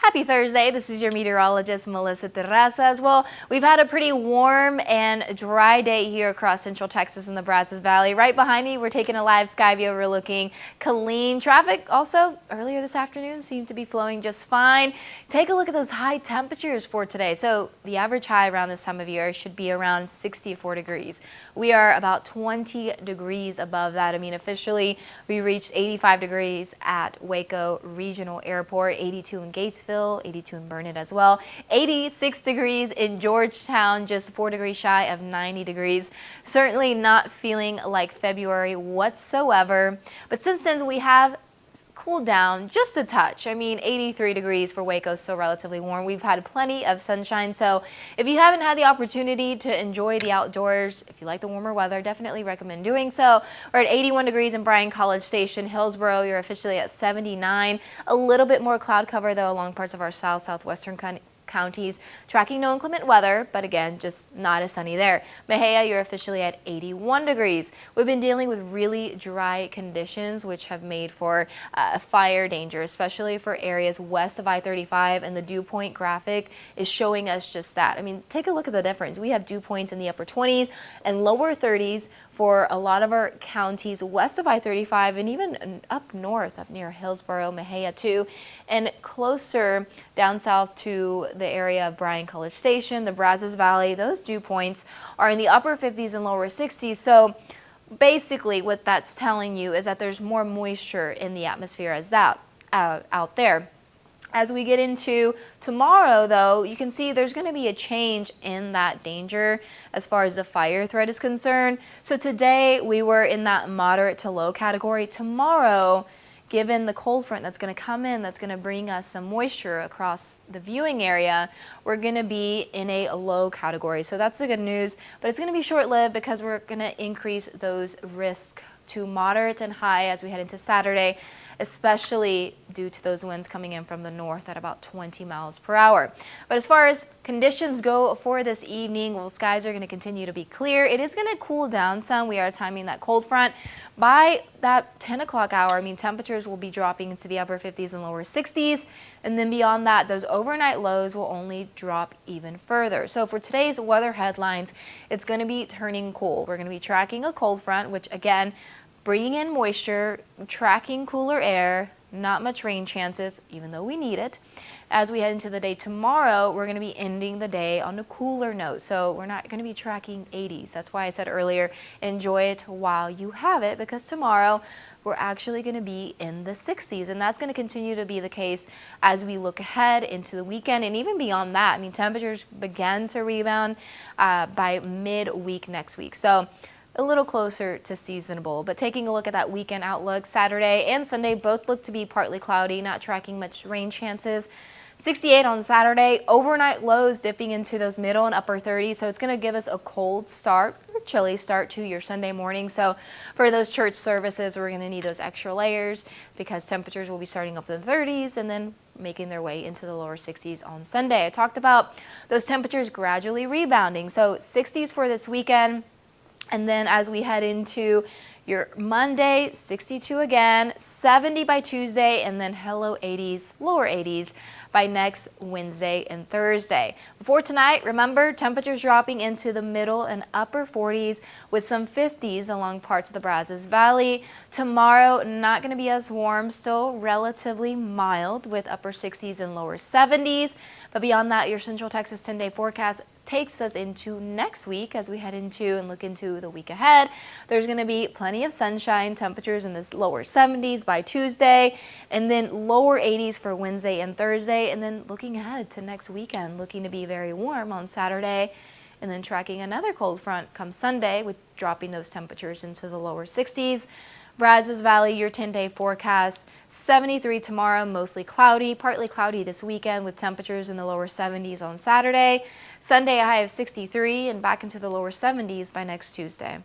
Happy Thursday. This is your meteorologist, Melissa Terrazas. Well, we've had a pretty warm and dry day here across central Texas in the Brazos Valley. Right behind me, we're taking a live sky view overlooking Killeen. Traffic also earlier this afternoon seemed to be flowing just fine. Take a look at those high temperatures for today. So the average high around this time of year should be around 64 degrees. We are about 20 degrees above that. I mean, officially, we reached 85 degrees at Waco Regional Airport, 82 in Gatesville, 82 in Burnett as well, 86 degrees in Georgetown, just 4 degrees shy of 90 degrees. Certainly not feeling like February whatsoever. But since then, we have cooled down just a touch. I mean, 83 degrees for Waco, so relatively warm. We've had plenty of sunshine, so if you haven't had the opportunity to enjoy the outdoors, if you like the warmer weather, definitely recommend doing so. We're at 81 degrees in Bryan College Station. Hillsboro, you're officially at 79. A little bit more cloud cover, though, along parts of our southwestern counties, tracking no inclement weather, but again, just not as sunny there. Mejia, you're officially at 81 degrees. We've been dealing with really dry conditions, which have made for fire danger, especially for areas west of I-35, and the dew point graphic is showing us just that. I mean, take a look at the difference. We have dew points in the upper 20s and lower 30s for a lot of our counties west of I-35 and even up north, up near Hillsboro, Mejia too, and closer down south to the area of Bryan College Station, the Brazos Valley. Those dew points are in the upper 50s and lower 60s. So basically what that's telling you is that there's more moisture in the atmosphere as that out there. As we get into tomorrow, though, you can see there's going to be a change in that danger as far as the fire threat is concerned. So today we were in that moderate to low category. Tomorrow, given the cold front that's going to come in, that's going to bring us some moisture across the viewing area, we're going to be in a low category. So that's the good news, but it's going to be short-lived because we're going to increase those risks to moderate and high as we head into Saturday, especially due to those winds coming in from the north at about 20 miles per hour. But as far as conditions go for this evening, well, skies are going to continue to be clear. It is going to cool down some. We are timing that cold front. By that 10 o'clock hour, I mean, temperatures will be dropping into the upper 50s and lower 60s. And then beyond that, those overnight lows will only drop even further. So for today's weather headlines, it's going to be turning cool. We're going to be tracking a cold front, which again, bringing in moisture, tracking cooler air, not much rain chances, even though we need it. As we head into the day tomorrow, we're going to be ending the day on a cooler note. So we're not going to be tracking 80s. That's why I said earlier, enjoy it while you have it, because tomorrow we're actually going to be in the 60s. And that's going to continue to be the case as we look ahead into the weekend and even beyond that. I mean, temperatures began to rebound by midweek next week. So a little closer to seasonable. But taking a look at that weekend outlook, Saturday and Sunday both look to be partly cloudy, not tracking much rain chances. 68 on Saturday, overnight lows dipping into those middle and upper 30s. So it's going to give us a cold start, or chilly start to your Sunday morning. So for those church services, we're going to need those extra layers because temperatures will be starting up in the 30s and then making their way into the lower 60s on Sunday. I talked about those temperatures gradually rebounding. So 60s for this weekend. And then as we head into your Monday, 62 again, 70 by Tuesday, and then hello 80s, lower 80s by next Wednesday and Thursday. Before tonight, remember, temperatures dropping into the middle and upper 40s with some 50s along parts of the Brazos Valley. Tomorrow, not going to be as warm, still relatively mild with upper 60s and lower 70s. But beyond that, your Central Texas 10-day forecast takes us into next week as we head into and look into the week ahead. There's going to be plenty of sunshine, temperatures in the lower 70s by Tuesday, and then lower 80s for Wednesday and Thursday. And then looking ahead to next weekend, looking to be very warm on Saturday, and then tracking another cold front come Sunday with dropping those temperatures into the lower 60s. Brazos Valley, your 10-day forecast, 73 tomorrow, mostly cloudy, partly cloudy this weekend with temperatures in the lower 70s on Saturday. Sunday, a high of 63 and back into the lower 70s by next Tuesday.